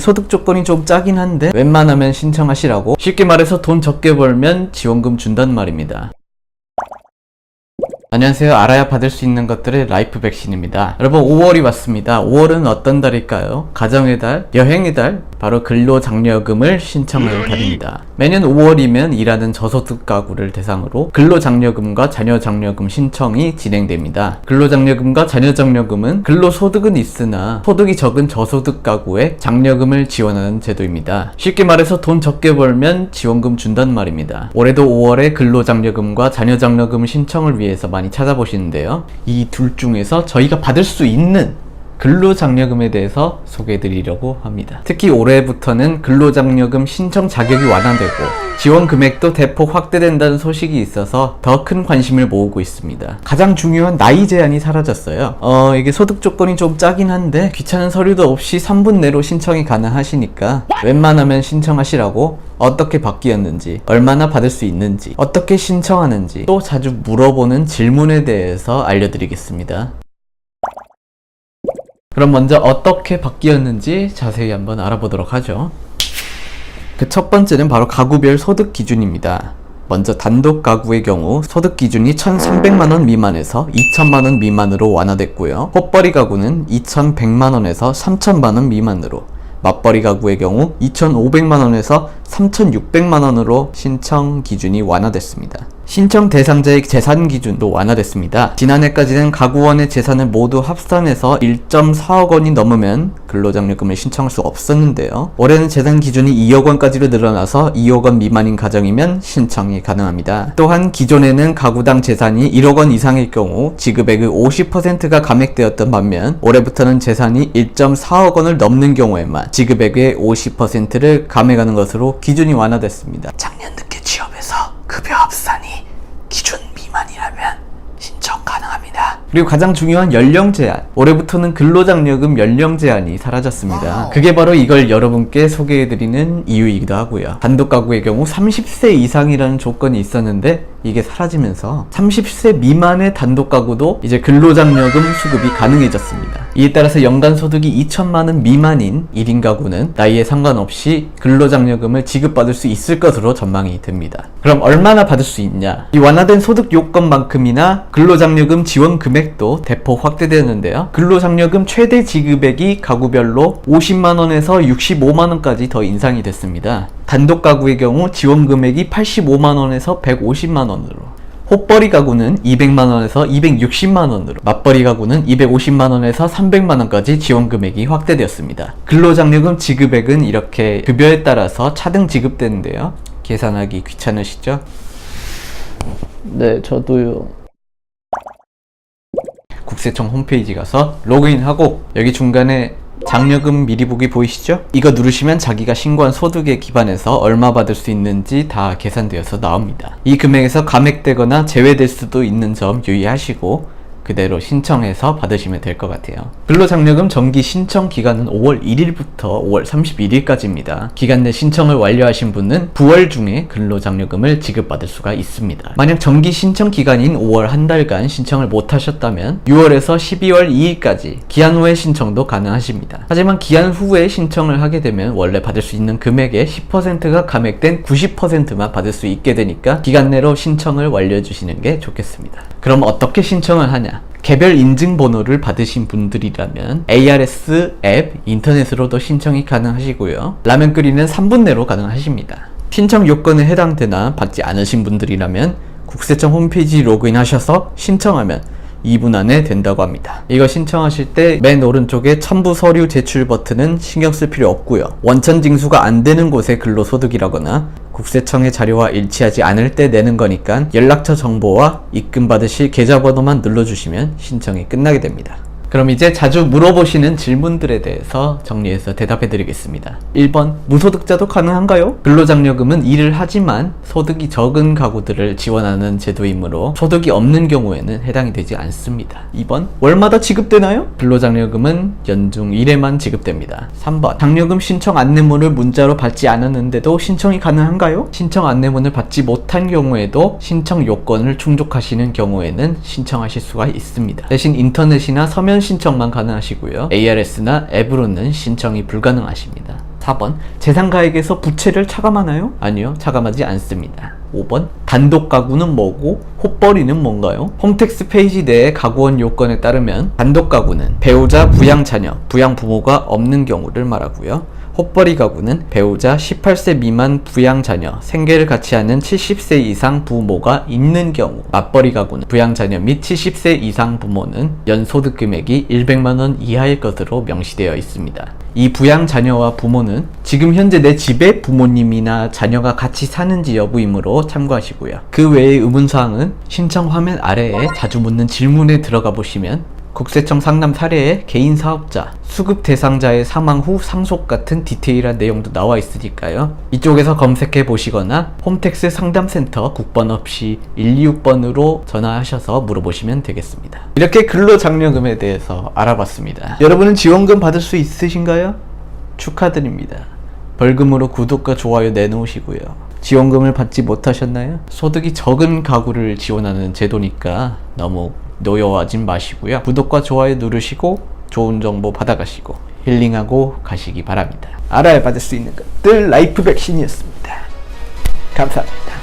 소득 조건이 좀 짜긴 한데 웬만하면 신청하시라고. 쉽게 말해서 돈 적게 벌면 지원금 준단 말입니다. 안녕하세요. 알아야 받을 수 있는 것들의 라이프 백신입니다. 여러분, 5월이 왔습니다. 5월은 어떤 달일까요? 가정의 달, 여행의 달, 바로 근로장려금을 신청할 달입니다. 매년 5월이면 일하는 저소득 가구를 대상으로 근로장려금과 자녀장려금 신청이 진행됩니다. 근로장려금과 자녀장려금은 근로소득은 있으나 소득이 적은 저소득 가구에 장려금을 지원하는 제도입니다. 쉽게 말해서 돈 적게 벌면 지원금 준단 말입니다. 올해도 5월에 근로장려금과 자녀장려금 신청을 위해서 많이 찾아보시는데요. 이 둘 중에서 저희가 받을 수 있는 근로장려금에 대해서 소개해드리려고 합니다. 특히 올해부터는 근로장려금 신청 자격이 완화되고 지원 금액도 대폭 확대된다는 소식이 있어서 더 큰 관심을 모으고 있습니다. 가장 중요한 나이 제한이 사라졌어요. 이게 소득 조건이 좀 짜긴 한데 귀찮은 서류도 없이 3분 내로 신청이 가능하시니까 웬만하면 신청하시라고. 어떻게 바뀌었는지, 얼마나 받을 수 있는지, 어떻게 신청하는지, 또 자주 물어보는 질문에 대해서 알려드리겠습니다. 그럼 먼저 어떻게 바뀌었는지 자세히 한번 알아보도록 하죠. 그 첫 번째는 바로 가구별 소득 기준입니다. 먼저 단독 가구의 경우 소득 기준이 1,300만원 미만에서 2,000만원 미만으로 완화됐고요. 호벌이 가구는 2,100만원에서 3,000만원 미만으로, 맞벌이 가구의 경우 2,500만원에서 3,600만원으로 신청 기준이 완화됐습니다. 신청 대상자의 재산 기준도 완화됐습니다. 지난해까지는 가구원의 재산을 모두 합산해서 1.4억 원이 넘으면 근로장려금을 신청할 수 없었는데요. 올해는 재산 기준이 2억 원까지로 늘어나서 2억 원 미만인 가정이면 신청이 가능합니다. 또한 기존에는 가구당 재산이 1억 원 이상일 경우 지급액의 50%가 감액되었던 반면 올해부터는 재산이 1.4억 원을 넘는 경우에만 지급액의 50%를 감액하는 것으로 기준이 완화됐습니다. 작년 늦게 취업해서 급여 합산이 기준 미만이라면 신청 가능합니다. 그리고 가장 중요한 연령 제한. 올해부터는 근로장려금 연령 제한이 사라졌습니다. 그게 바로 이걸 여러분께 소개해드리는 이유이기도 하고요. 단독 가구의 경우 30세 이상이라는 조건이 있었는데 이게 사라지면서 30세 미만의 단독 가구도 이제 근로장려금 수급이 가능해졌습니다. 이에 따라서 연간 소득이 2천만원 미만인 1인 가구는 나이에 상관없이 근로장려금을 지급받을 수 있을 것으로 전망이 됩니다. 그럼 얼마나 받을 수 있냐? 이 완화된 소득 요건만큼이나 근로장려금 지원 금액도 대폭 확대되는데요. 근로장려금 최대 지급액이 가구별로 50만원에서 65만원까지 더 인상이 됐습니다. 단독 가구의 경우 지원 금액이 85만원에서 150만원으로, 호벌이 가구는 200만원에서 260만원으로, 맞벌이 가구는 250만원에서 300만원까지 지원 금액이 확대되었습니다. 근로장려금 지급액은 이렇게 급여에 따라서 차등 지급되는데요. 계산하기 귀찮으시죠? 네, 저도요. 국세청 홈페이지 가서 로그인하고 여기 중간에 장려금 미리 보기 보이시죠? 이거 누르시면 자기가 신고한 소득에 기반해서 얼마 받을 수 있는지 다 계산되어서 나옵니다. 이 금액에서 감액되거나 제외될 수도 있는 점 유의하시고 그대로 신청해서 받으시면 될 것 같아요. 근로장려금 정기 신청 기간은 5월 1일부터 5월 31일까지입니다. 기간 내 신청을 완료하신 분은 9월 중에 근로장려금을 지급받을 수가 있습니다. 만약 정기 신청 기간인 5월 한 달간 신청을 못 하셨다면 6월에서 12월 2일까지 기한 후에 신청도 가능하십니다. 하지만 기한 후에 신청을 하게 되면 원래 받을 수 있는 금액의 10%가 감액된 90%만 받을 수 있게 되니까 기간 내로 신청을 완료해 주시는 게 좋겠습니다. 그럼 어떻게 신청을 하냐? 개별 인증번호를 받으신 분들이라면 ARS 앱 인터넷으로도 신청이 가능하시고요. 라면 끓이는 3분 내로 가능하십니다. 신청 요건에 해당되나 받지 않으신 분들이라면 국세청 홈페이지 로그인하셔서 신청하면 2분 안에 된다고 합니다. 이거 신청하실 때 맨 오른쪽에 첨부 서류 제출 버튼은 신경 쓸 필요 없고요. 원천 징수가 안 되는 곳의 근로소득이라거나 국세청의 자료와 일치하지 않을 때 내는 거니까 연락처 정보와 입금 받으실 계좌번호만 눌러주시면 신청이 끝나게 됩니다. 그럼 이제 자주 물어보시는 질문들에 대해서 정리해서 대답해 드리겠습니다. 1번, 무소득자도 가능한가요? 근로장려금은 일을 하지만 소득이 적은 가구들을 지원하는 제도이므로 소득이 없는 경우에는 해당이 되지 않습니다. 2번, 월마다 지급되나요? 근로장려금은 연중 1회만 지급됩니다. 3번, 장려금 신청 안내문을 문자로 받지 않았는데도 신청이 가능한가요? 신청 안내문을 받지 못한 경우에도 신청 요건을 충족하시는 경우에는 신청하실 수가 있습니다. 대신 인터넷이나 서면 신청만 가능하시고요. ARS나 앱으로는 신청이 불가능하십니다. 4번, 재산가액에서 부채를 차감하나요? 아니요, 차감하지 않습니다. 5번, 단독 가구는 뭐고 헛벌이는 뭔가요? 홈택스 페이지 내의 가구원 요건에 따르면 단독 가구는 배우자, 부양자녀, 부양부모가 없는 경우를 말하고요. 헛벌이 가구는 배우자, 18세 미만 부양자녀, 생계를 같이 하는 70세 이상 부모가 있는 경우, 맞벌이 가구는 부양자녀 및 70세 이상 부모는 연소득 금액이 100만원 이하일 것으로 명시되어 있습니다. 이 부양자녀와 부모는 지금 현재 내 집에 부모님이나 자녀가 같이 사는지 여부이므로 참고하시고요. 그 외의 의문사항은 신청 화면 아래에 자주 묻는 질문에 들어가 보시면 국세청 상담 사례에 개인 사업자, 수급 대상자의 사망 후 상속 같은 디테일한 내용도 나와 있으니까요. 이쪽에서 검색해 보시거나 홈택스 상담센터 국번 없이 126번으로 전화하셔서 물어보시면 되겠습니다. 이렇게 근로장려금에 대해서 알아봤습니다. 여러분은 지원금 받을 수 있으신가요? 축하드립니다. 벌금으로 구독과 좋아요 내놓으시고요. 지원금을 받지 못하셨나요? 소득이 적은 가구를 지원하는 제도니까 너무 노여워하진 마시고요. 구독과 좋아요 누르시고 좋은 정보 받아가시고 힐링하고 가시기 바랍니다. 알아야 받을 수 있는 것들 라이프 백신이었습니다. 감사합니다.